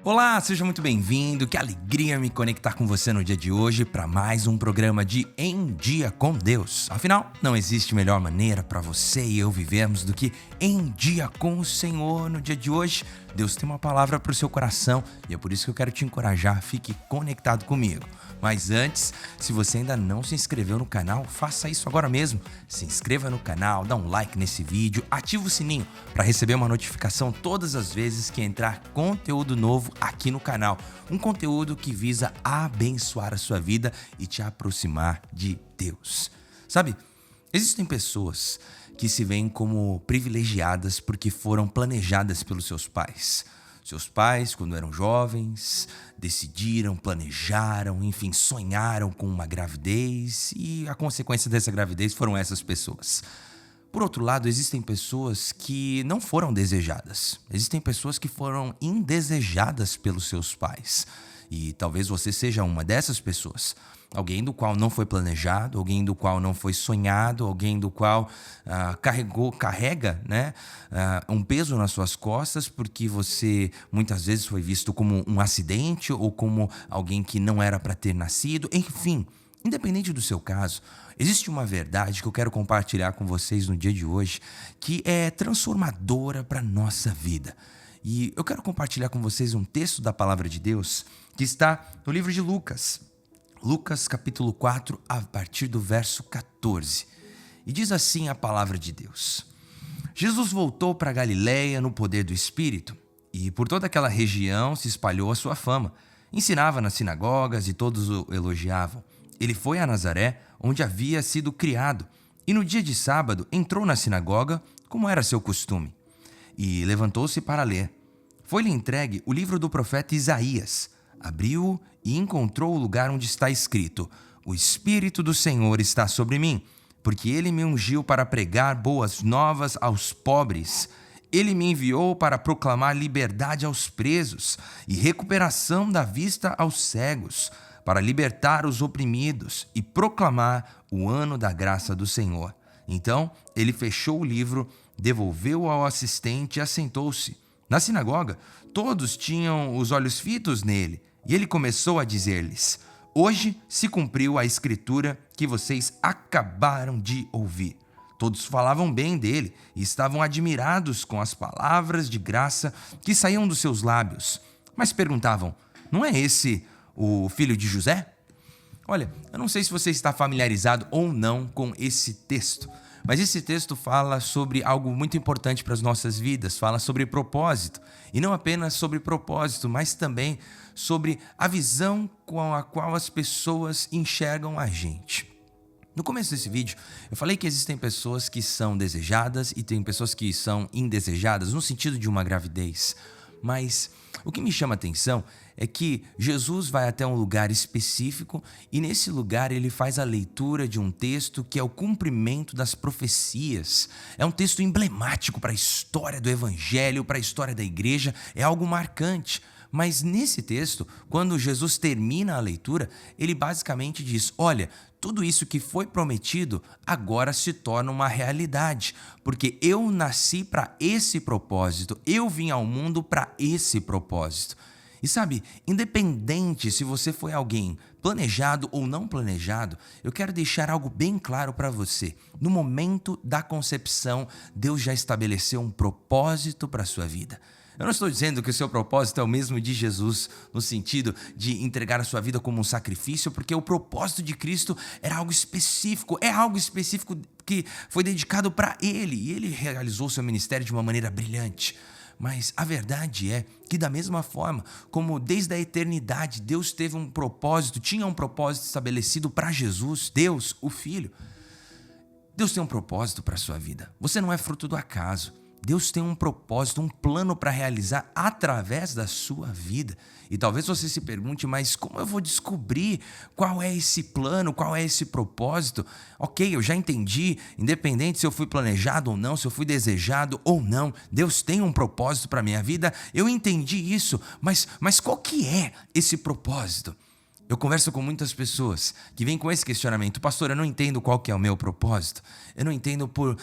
Olá, seja muito bem-vindo. Que alegria me conectar com você no dia de hoje para mais um programa de Em Dia com Deus. Afinal, não existe melhor maneira para você e eu vivermos do que em dia com o Senhor no dia de hoje. Deus tem uma palavra para o seu coração e é por isso que eu quero te encorajar. Fique conectado comigo. Mas antes, se você ainda não se inscreveu no canal, faça isso agora mesmo. Se inscreva no canal, dá um like nesse vídeo, ativa o sininho para receber uma notificação todas as vezes que entrar conteúdo novo aqui no canal. Um conteúdo que visa abençoar a sua vida e te aproximar de Deus. Sabe, existem pessoas que se veem como privilegiadas porque foram planejadas pelos seus pais. Seus pais, quando eram jovens, decidiram, planejaram, enfim, sonharam com uma gravidez e a consequência dessa gravidez foram essas pessoas. Por outro lado, existem pessoas que não foram desejadas. Existem pessoas que foram indesejadas pelos seus pais. E talvez você seja uma dessas pessoas. Alguém do qual não foi planejado, alguém do qual não foi sonhado, alguém do qual carrega, um peso nas suas costas porque você muitas vezes foi visto como um acidente ou como alguém que não era para ter nascido. Enfim, independente do seu caso, existe uma verdade que eu quero compartilhar com vocês no dia de hoje que é transformadora para a nossa vida. E eu quero compartilhar com vocês um texto da Palavra de Deus que está no livro de Lucas. Lucas capítulo 4, a partir do verso 14. E diz assim a Palavra de Deus. Jesus voltou para Galiléia no poder do Espírito, e por toda aquela região se espalhou a sua fama. Ensinava nas sinagogas e todos o elogiavam. Ele foi a Nazaré, onde havia sido criado, e no dia de sábado entrou na sinagoga, como era seu costume, e levantou-se para ler. Foi-lhe entregue o livro do profeta Isaías. Abriu-o e encontrou o lugar onde está escrito: O Espírito do Senhor está sobre mim, porque Ele me ungiu para pregar boas novas aos pobres. Ele me enviou para proclamar liberdade aos presos e recuperação da vista aos cegos, para libertar os oprimidos e proclamar o ano da graça do Senhor. Então ele fechou o livro, devolveu-o ao assistente e assentou-se. Na sinagoga, todos tinham os olhos fitos nele, e ele começou a dizer-lhes: Hoje se cumpriu a escritura que vocês acabaram de ouvir. Todos falavam bem dele e estavam admirados com as palavras de graça que saíam dos seus lábios. Mas perguntavam: Não é esse o filho de José? Olha, eu não sei se você está familiarizado ou não com esse texto, mas esse texto fala sobre algo muito importante para as nossas vidas, fala sobre propósito. E não apenas sobre propósito, mas também sobre a visão com a qual as pessoas enxergam a gente. No começo desse vídeo, eu falei que existem pessoas que são desejadas e tem pessoas que são indesejadas, no sentido de uma gravidez. Mas o que me chama a atenção é que Jesus vai até um lugar específico e nesse lugar ele faz a leitura de um texto que é o cumprimento das profecias. É um texto emblemático para a história do evangelho, para a história da igreja, é algo marcante. Mas nesse texto, quando Jesus termina a leitura, ele basicamente diz: olha, tudo isso que foi prometido agora se torna uma realidade, porque eu nasci para esse propósito, eu vim ao mundo para esse propósito. E sabe, independente se você foi alguém planejado ou não planejado, eu quero deixar algo bem claro para você. No momento da concepção, Deus já estabeleceu um propósito para a sua vida. Eu não estou dizendo que o seu propósito é o mesmo de Jesus, no sentido de entregar a sua vida como um sacrifício, porque o propósito de Cristo era algo específico, é algo específico que foi dedicado para Ele, e Ele realizou seu ministério de uma maneira brilhante. Mas a verdade é que da mesma forma como desde a eternidade Deus teve um propósito, tinha um propósito estabelecido para Jesus, Deus, o Filho, Deus tem um propósito para a sua vida. Você não é fruto do acaso. Deus tem um propósito, um plano para realizar através da sua vida. E talvez você se pergunte, mas como eu vou descobrir qual é esse plano, qual é esse propósito? Ok, eu já entendi, independente se eu fui planejado ou não, se eu fui desejado ou não, Deus tem um propósito para a minha vida, eu entendi isso, mas qual que é esse propósito? Eu converso com muitas pessoas que vêm com esse questionamento: pastor, eu não entendo qual que é o meu propósito, eu não entendo por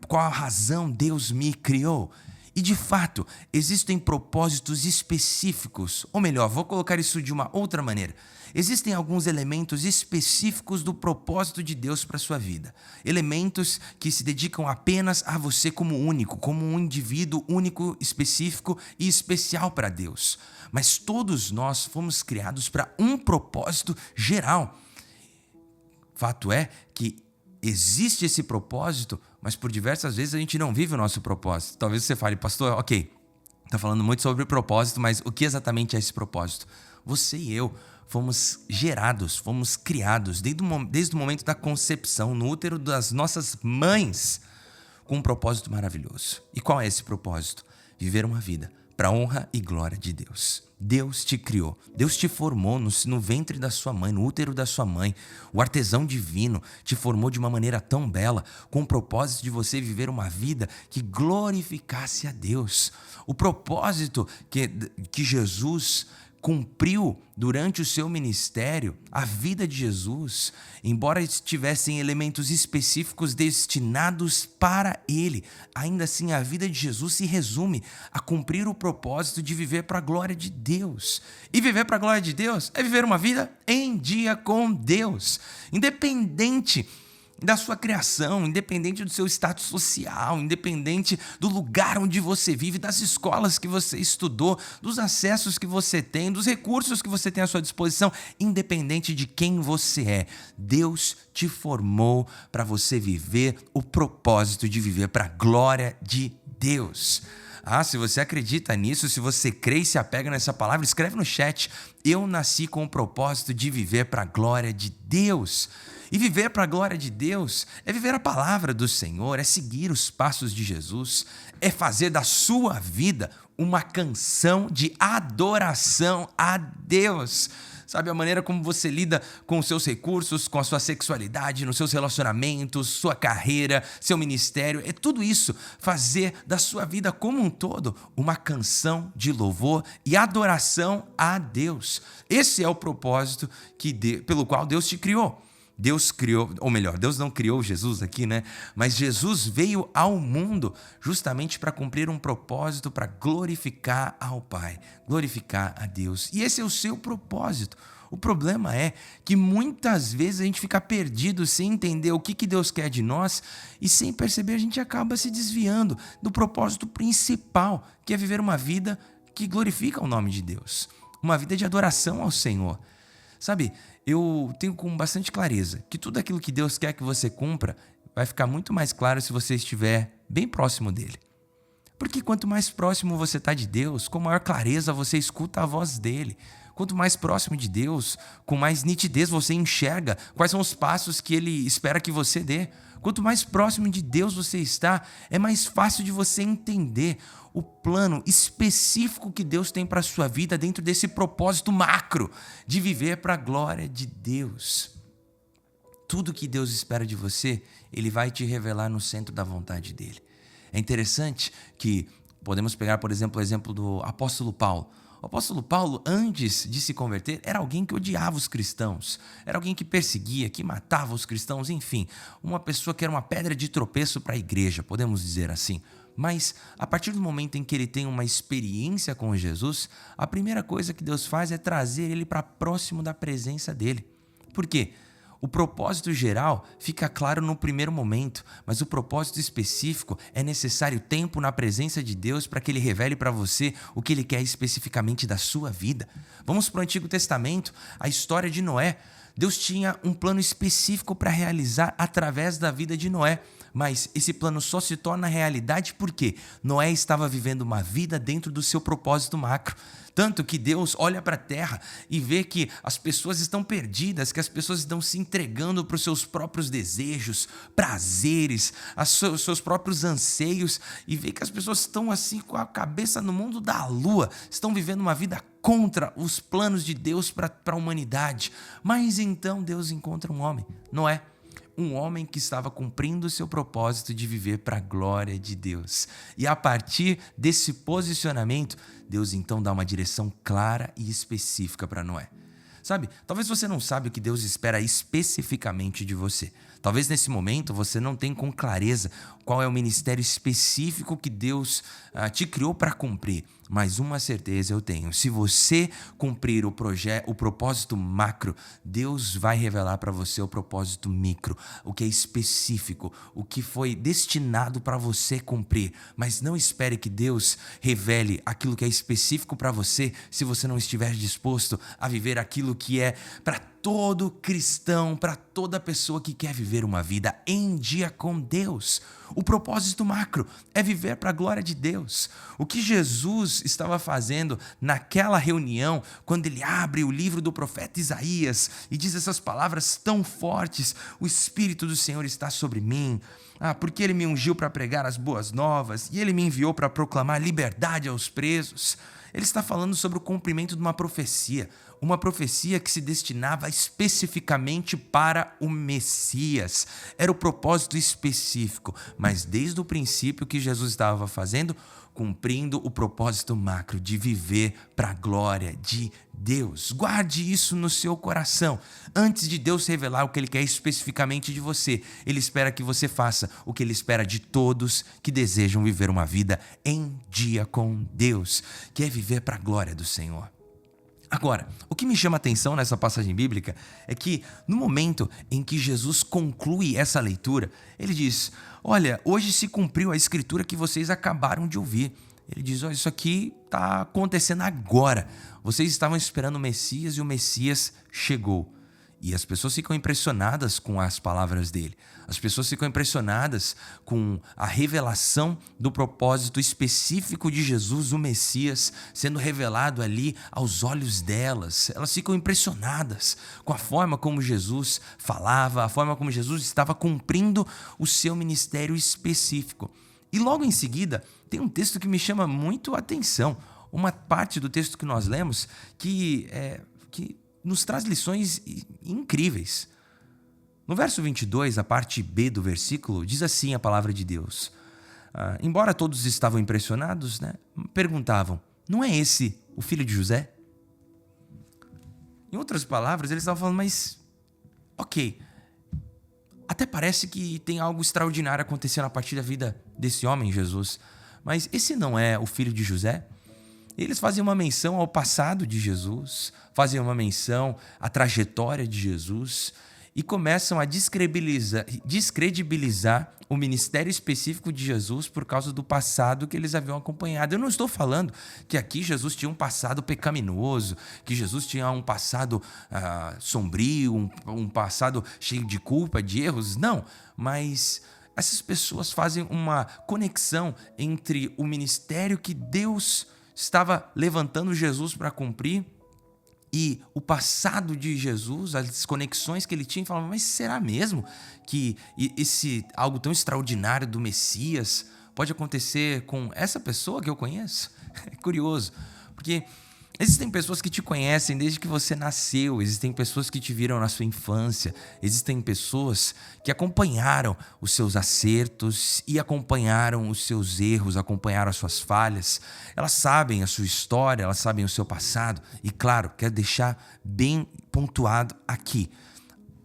qual razão Deus me criou. E de fato, existem propósitos específicos, ou melhor, vou colocar isso de uma outra maneira. Existem alguns elementos específicos do propósito de Deus para a sua vida. Elementos que se dedicam apenas a você como único, como um indivíduo único, específico e especial para Deus. Mas todos nós fomos criados para um propósito geral. Fato é que existe esse propósito, mas por diversas vezes a gente não vive o nosso propósito. Talvez você fale, pastor, ok, está falando muito sobre propósito, mas o que exatamente é esse propósito? Você e eu fomos gerados, fomos criados desde o momento da concepção, no útero das nossas mães, com um propósito maravilhoso. E qual é esse propósito? Viver uma vida para a honra e glória de Deus. Deus te criou, Deus te formou no ventre da sua mãe, no útero da sua mãe. O artesão divino te formou de uma maneira tão bela, com o propósito de você viver uma vida que glorificasse a Deus. O propósito que Jesus cumpriu durante o seu ministério, a vida de Jesus, embora estivessem elementos específicos destinados para ele, ainda assim a vida de Jesus se resume a cumprir o propósito de viver para a glória de Deus. E viver para a glória de Deus é viver uma vida em dia com Deus, independente da sua criação, independente do seu status social, independente do lugar onde você vive, das escolas que você estudou, dos acessos que você tem, dos recursos que você tem à sua disposição, independente de quem você é. Deus te formou para você viver o propósito de viver para a glória de Deus. Se você acredita nisso, se você crê e se apega nessa palavra, escreve no chat. Eu nasci com o propósito de viver para a glória de Deus. E viver para a glória de Deus é viver a palavra do Senhor, é seguir os passos de Jesus, é fazer da sua vida uma canção de adoração a Deus. Sabe, a maneira como você lida com os seus recursos, com a sua sexualidade, nos seus relacionamentos, sua carreira, seu ministério, é tudo isso. Fazer da sua vida como um todo uma canção de louvor e adoração a Deus. Esse é o propósito pelo qual Deus te criou. Deus criou, ou melhor, Deus não criou Jesus aqui, né? Mas Jesus veio ao mundo justamente para cumprir um propósito, para glorificar ao Pai, glorificar a Deus. E esse é o seu propósito. O problema é que muitas vezes a gente fica perdido sem entender o que Deus quer de nós e sem perceber a gente acaba se desviando do propósito principal, que é viver uma vida que glorifica o nome de Deus, uma vida de adoração ao Senhor. Sabe, eu tenho com bastante clareza que tudo aquilo que Deus quer que você cumpra vai ficar muito mais claro se você estiver bem próximo dele. Porque quanto mais próximo você está de Deus, com maior clareza você escuta a voz dele. Quanto mais próximo de Deus, com mais nitidez você enxerga quais são os passos que ele espera que você dê. Quanto mais próximo de Deus você está, é mais fácil de você entender o plano específico que Deus tem para a sua vida dentro desse propósito macro de viver para a glória de Deus. Tudo que Deus espera de você, ele vai te revelar no centro da vontade dele. É interessante que podemos pegar, por exemplo, o exemplo do apóstolo Paulo. O apóstolo Paulo, antes de se converter, era alguém que odiava os cristãos, era alguém que perseguia, que matava os cristãos, enfim, uma pessoa que era uma pedra de tropeço para a igreja, podemos dizer assim. Mas, a partir do momento em que ele tem uma experiência com Jesus, a primeira coisa que Deus faz é trazer ele para próximo da presença dele. Por quê? O propósito geral fica claro no primeiro momento, mas o propósito específico é necessário tempo na presença de Deus para que ele revele para você o que ele quer especificamente da sua vida. Vamos para o Antigo Testamento, a história de Noé. Deus tinha um plano específico para realizar através da vida de Noé, mas esse plano só se torna realidade porque Noé estava vivendo uma vida dentro do seu propósito macro. Tanto que Deus olha para a terra e vê que as pessoas estão perdidas, que as pessoas estão se entregando para os seus próprios desejos, prazeres, aos seus próprios anseios, e vê que as pessoas estão assim com a cabeça no mundo da lua, estão vivendo uma vida contra os planos de Deus para a humanidade. Mas então Deus encontra um homem, Noé. Um homem que estava cumprindo o seu propósito de viver para a glória de Deus. E a partir desse posicionamento, Deus então dá uma direção clara e específica para Noé. Sabe, talvez você não sabe o que Deus espera especificamente de você. Talvez nesse momento você não tenha com clareza qual é o ministério específico que Deus te criou para cumprir. Mas uma certeza eu tenho: se você cumprir o propósito macro, Deus vai revelar para você o propósito micro, o que é específico, o que foi destinado para você cumprir. Mas não espere que Deus revele aquilo que é específico para você se você não estiver disposto a viver aquilo que é para todo cristão, para toda pessoa que quer viver uma vida em dia com Deus. O propósito macro é viver para a glória de Deus. O que Jesus estava fazendo naquela reunião, quando ele abre o livro do profeta Isaías e diz essas palavras tão fortes: o Espírito do Senhor está sobre mim, porque ele me ungiu para pregar as boas novas e ele me enviou para proclamar liberdade aos presos. Ele está falando sobre o cumprimento de uma profecia que se destinava especificamente para o Messias. Era o propósito específico, mas desde o princípio que Jesus estava fazendo, cumprindo o propósito macro de viver para a glória de Deus. Guarde isso no seu coração. Antes de Deus revelar o que Ele quer especificamente de você, Ele espera que você faça o que Ele espera de todos que desejam viver uma vida em dia com Deus, que é viver para a glória do Senhor. Agora, o que me chama a atenção nessa passagem bíblica é que no momento em que Jesus conclui essa leitura, ele diz: olha, hoje se cumpriu a escritura que vocês acabaram de ouvir. Ele diz: olha, isso aqui está acontecendo agora. Vocês estavam esperando o Messias e o Messias chegou. E as pessoas ficam impressionadas com as palavras dele. As pessoas ficam impressionadas com a revelação do propósito específico de Jesus, o Messias, sendo revelado ali aos olhos delas. Elas ficam impressionadas com a forma como Jesus falava, a forma como Jesus estava cumprindo o seu ministério específico. E logo em seguida, tem um texto que me chama muito a atenção. Uma parte do texto que nós lemos que nos traz lições incríveis. No verso 22, a parte B do versículo, diz assim a palavra de Deus: embora todos estavam impressionados, perguntavam: não é esse o filho de José? Em outras palavras, eles estavam falando: mas, ok, até parece que tem algo extraordinário acontecendo a partir da vida desse homem, Jesus, mas esse não é o filho de José? Eles faziam uma menção ao passado de Jesus, faziam uma menção à trajetória de Jesus e começam a descredibilizar o ministério específico de Jesus por causa do passado que eles haviam acompanhado. Eu não estou falando que aqui Jesus tinha um passado pecaminoso, que Jesus tinha um passado sombrio, um passado cheio de culpa, de erros, não, mas essas pessoas fazem uma conexão entre o ministério que Deus estava levantando Jesus para cumprir e o passado de Jesus, as conexões que ele tinha, e falavam: mas será mesmo que esse algo tão extraordinário do Messias pode acontecer com essa pessoa que eu conheço? É curioso, porque existem pessoas que te conhecem desde que você nasceu, existem pessoas que te viram na sua infância, existem pessoas que acompanharam os seus acertos e acompanharam os seus erros, acompanharam as suas falhas. Elas sabem a sua história, elas sabem o seu passado. E claro, quero deixar bem pontuado aqui: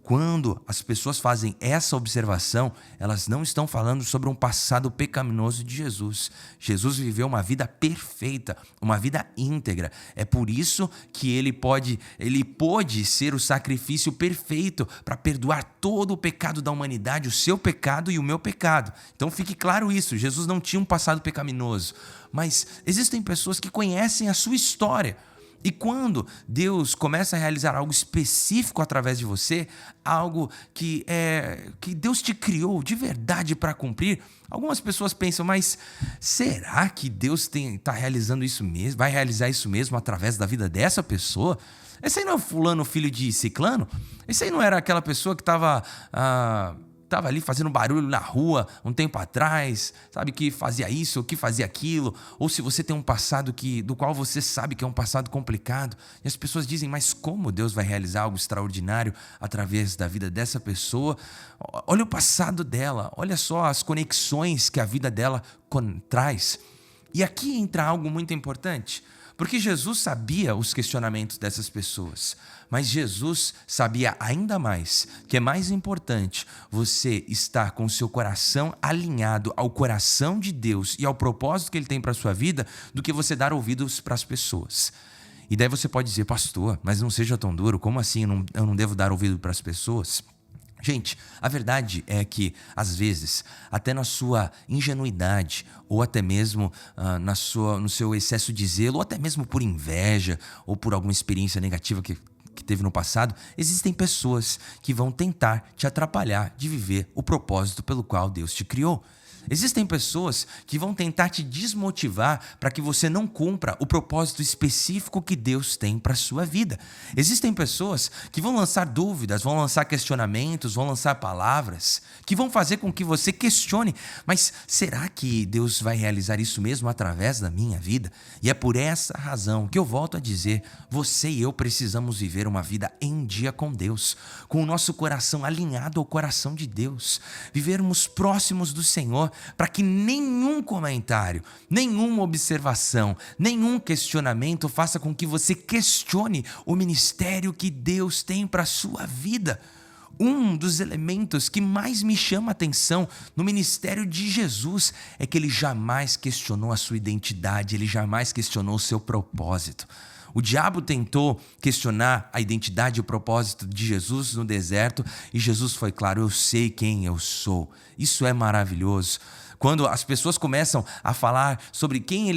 quando as pessoas fazem essa observação, elas não estão falando sobre um passado pecaminoso de Jesus. Jesus viveu uma vida perfeita, uma vida íntegra. É por isso que ele pôde ser o sacrifício perfeito para perdoar todo o pecado da humanidade, o seu pecado e o meu pecado. Então fique claro isso: Jesus não tinha um passado pecaminoso. Mas existem pessoas que conhecem a sua história. E quando Deus começa a realizar algo específico através de você, algo que Deus te criou de verdade para cumprir, algumas pessoas pensam: mas será que Deus está realizando isso mesmo? Vai realizar isso mesmo através da vida dessa pessoa? Esse aí não é fulano, filho de ciclano? Esse aí não era aquela pessoa que estava ali fazendo barulho na rua um tempo atrás, sabe, que fazia isso, que fazia aquilo? Ou se você tem um passado do qual você sabe que é um passado complicado, e as pessoas dizem: mas como Deus vai realizar algo extraordinário através da vida dessa pessoa? Olha o passado dela, olha só as conexões que a vida dela traz. E aqui entra algo muito importante, Porque Jesus sabia os questionamentos dessas pessoas, mas Jesus sabia ainda mais que é mais importante você estar com o seu coração alinhado ao coração de Deus e ao propósito que Ele tem para a sua vida do que você dar ouvidos para as pessoas. E daí você pode dizer, pastor, mas não seja tão duro, como assim eu não devo dar ouvido para as pessoas? Gente, a verdade é que, às vezes, até na sua ingenuidade, ou até mesmo no seu excesso de zelo, ou até mesmo por inveja, ou por alguma experiência negativa que teve no passado, existem pessoas que vão tentar te atrapalhar de viver o propósito pelo qual Deus te criou. Existem pessoas que vão tentar te desmotivar para que você não cumpra o propósito específico que Deus tem para a sua vida. Existem pessoas que vão lançar dúvidas, vão lançar questionamentos, vão lançar palavras que vão fazer com que você questione, mas será que Deus vai realizar isso mesmo através da minha vida? E é por essa razão que eu volto a dizer, você e eu precisamos viver uma vida em dia com Deus, com o nosso coração alinhado ao coração de Deus, vivermos próximos do Senhor, para que nenhum comentário, nenhuma observação, nenhum questionamento faça com que você questione o ministério que Deus tem para a sua vida. Um dos elementos que mais me chama a atenção no ministério de Jesus é que ele jamais questionou a sua identidade, ele jamais questionou o seu propósito. O diabo tentou questionar a identidade e o propósito de Jesus no deserto e Jesus foi claro, eu sei quem eu sou. Isso é maravilhoso. Quando as pessoas começam a falar sobre quem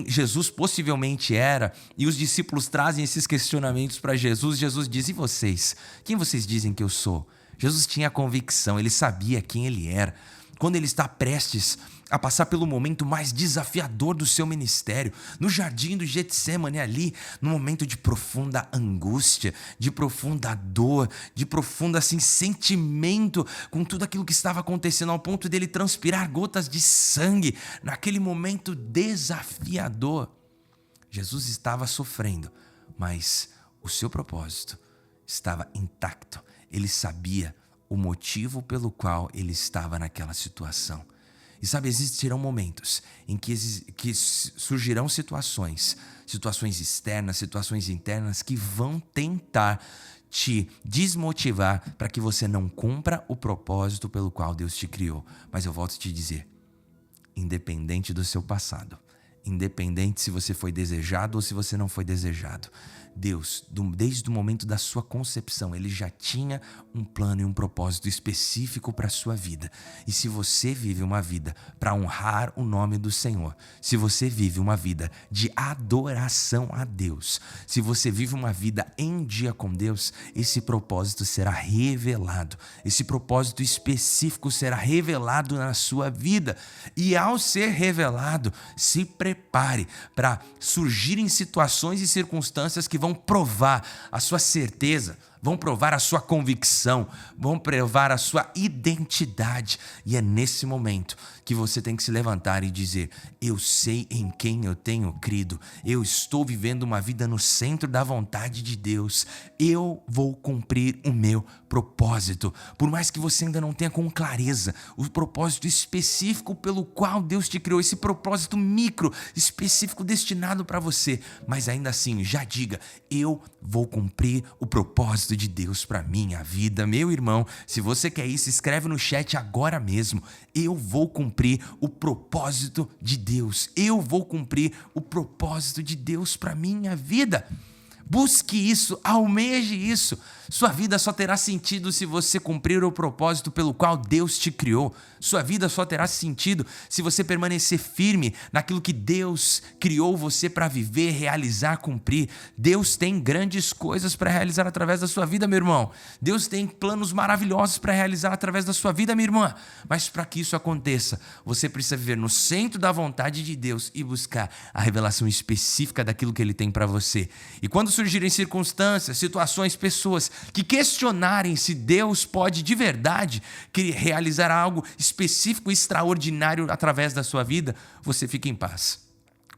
Jesus possivelmente era e os discípulos trazem esses questionamentos para Jesus, Jesus diz, e vocês? Quem vocês dizem que eu sou? Jesus tinha convicção, ele sabia quem ele era. Quando ele está prestes a passar pelo momento mais desafiador do seu ministério, no jardim do Getsêmani ali, no momento de profunda angústia, de profunda dor, de profunda sentimento com tudo aquilo que estava acontecendo ao ponto dele transpirar gotas de sangue, naquele momento desafiador. Jesus estava sofrendo, mas o seu propósito estava intacto. Ele sabia o motivo pelo qual ele estava naquela situação. E sabe, existirão momentos em que surgirão situações externas, situações internas que vão tentar te desmotivar para que você não cumpra o propósito pelo qual Deus te criou. Mas eu volto a te dizer, independente do seu passado, independente se você foi desejado ou se você não foi desejado, Deus, desde o momento da sua concepção, Ele já tinha um plano e um propósito específico para a sua vida. E se você vive uma vida para honrar o nome do Senhor, se você vive uma vida de adoração a Deus, se você vive uma vida em dia com Deus, esse propósito será revelado. Esse propósito específico será revelado na sua vida. E ao ser revelado, se prepare para surgirem situações e circunstâncias que vão provar a sua certeza, vão provar a sua convicção, vão provar a sua identidade. E é nesse momento que você tem que se levantar e dizer, eu sei em quem eu tenho crido, eu estou vivendo uma vida no centro da vontade de Deus, eu vou cumprir o meu propósito. Por mais que você ainda não tenha com clareza o propósito específico pelo qual Deus te criou, esse propósito micro, específico, destinado para você, mas ainda assim, já diga, eu vou cumprir o propósito de Deus para minha vida. Meu irmão, se você quer isso, escreve no chat agora mesmo. Eu vou cumprir o propósito de Deus. Eu vou cumprir o propósito de Deus para minha vida. Busque isso, almeje isso. Sua vida só terá sentido se você cumprir o propósito pelo qual Deus te criou. Sua vida só terá sentido se você permanecer firme naquilo que Deus criou você para viver, realizar, cumprir. Deus tem grandes coisas para realizar através da sua vida, meu irmão. Deus tem planos maravilhosos para realizar através da sua vida, minha irmã. Mas para que isso aconteça, você precisa viver no centro da vontade de Deus e buscar a revelação específica daquilo que Ele tem para você. E quando surgirem circunstâncias, situações, pessoas que questionarem se Deus pode de verdade realizar algo específico e extraordinário através da sua vida, você fica em paz.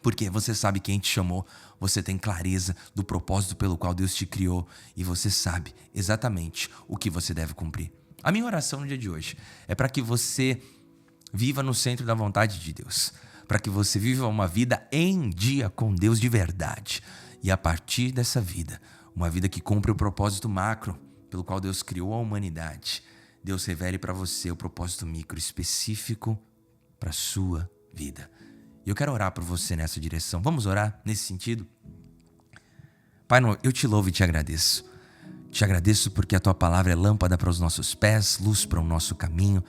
Porque você sabe quem te chamou, você tem clareza do propósito pelo qual Deus te criou e você sabe exatamente o que você deve cumprir. A minha oração no dia de hoje é para que você viva no centro da vontade de Deus, para que você viva uma vida em dia com Deus de verdade. E a partir dessa vida, uma vida que cumpre o propósito macro pelo qual Deus criou a humanidade, Deus revele para você o propósito micro específico para a sua vida. E eu quero orar por você nessa direção. Vamos orar nesse sentido? Pai, eu te louvo e te agradeço. Te agradeço porque a tua palavra é lâmpada para os nossos pés, luz para o nosso caminho.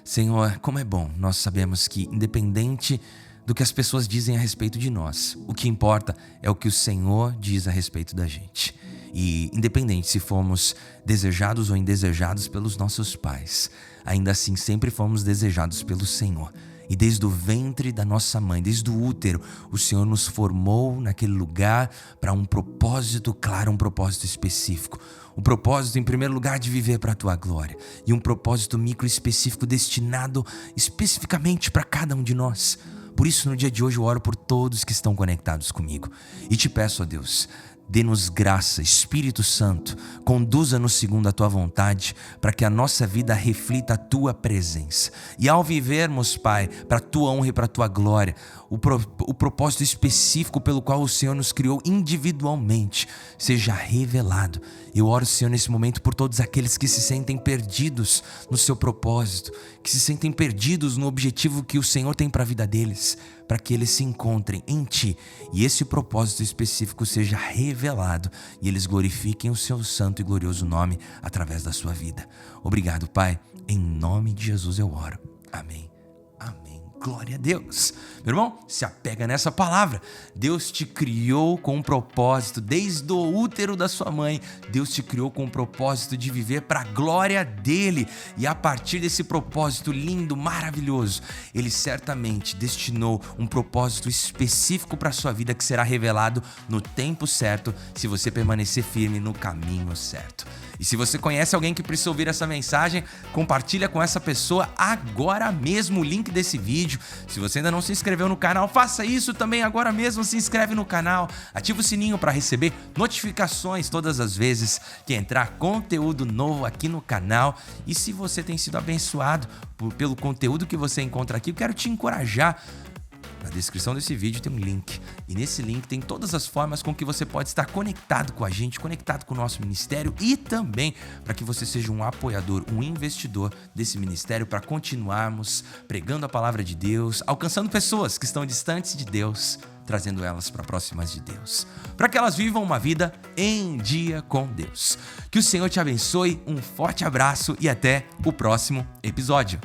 Senhor, como é bom, nós sabemos que independente do que as pessoas dizem a respeito de nós, o que importa é o que o Senhor diz a respeito da gente. E independente se fomos desejados ou indesejados pelos nossos pais, ainda assim sempre fomos desejados pelo Senhor. E desde o ventre da nossa mãe, desde o útero, o Senhor nos formou naquele lugar para um propósito claro, um propósito específico. Um propósito, em primeiro lugar, de viver para a Tua glória. E um propósito micro específico destinado especificamente para cada um de nós. Por isso, no dia de hoje, eu oro por todos que estão conectados comigo. E te peço, ó Deus, dê-nos graça, Espírito Santo, conduza-nos segundo a Tua vontade, para que a nossa vida reflita a Tua presença. E ao vivermos, Pai, para a Tua honra e para a Tua glória, o propósito específico pelo qual o Senhor nos criou individualmente, seja revelado. Eu oro, Senhor, nesse momento por todos aqueles que se sentem perdidos no seu propósito, que se sentem perdidos no objetivo que o Senhor tem para a vida deles, para que eles se encontrem em Ti e esse propósito específico seja revelado e eles glorifiquem o Seu santo e glorioso nome através da sua vida. Obrigado, Pai. Em nome de Jesus eu oro. Amém. Amém. Glória a Deus. Meu irmão, se apega nessa palavra. Deus te criou com um propósito. Desde o útero da sua mãe, Deus te criou com um propósito de viver para a glória dEle. E a partir desse propósito lindo, maravilhoso, Ele certamente destinou um propósito específico para a sua vida que será revelado no tempo certo, se você permanecer firme no caminho certo. E se você conhece alguém que precisa ouvir essa mensagem, compartilha com essa pessoa agora mesmo o link desse vídeo. Se você ainda não se inscreveu no canal, faça isso também agora mesmo, se inscreve no canal, ativa o sininho para receber notificações todas as vezes que entrar conteúdo novo aqui no canal. E se você tem sido abençoado pelo conteúdo que você encontra aqui, eu quero te encorajar. Na descrição desse vídeo tem um link, e nesse link tem todas as formas com que você pode estar conectado com a gente, conectado com o nosso ministério e também para que você seja um apoiador, um investidor desse ministério para continuarmos pregando a palavra de Deus, alcançando pessoas que estão distantes de Deus, trazendo elas para próximas de Deus, para que elas vivam uma vida em dia com Deus. Que o Senhor te abençoe, um forte abraço e até o próximo episódio.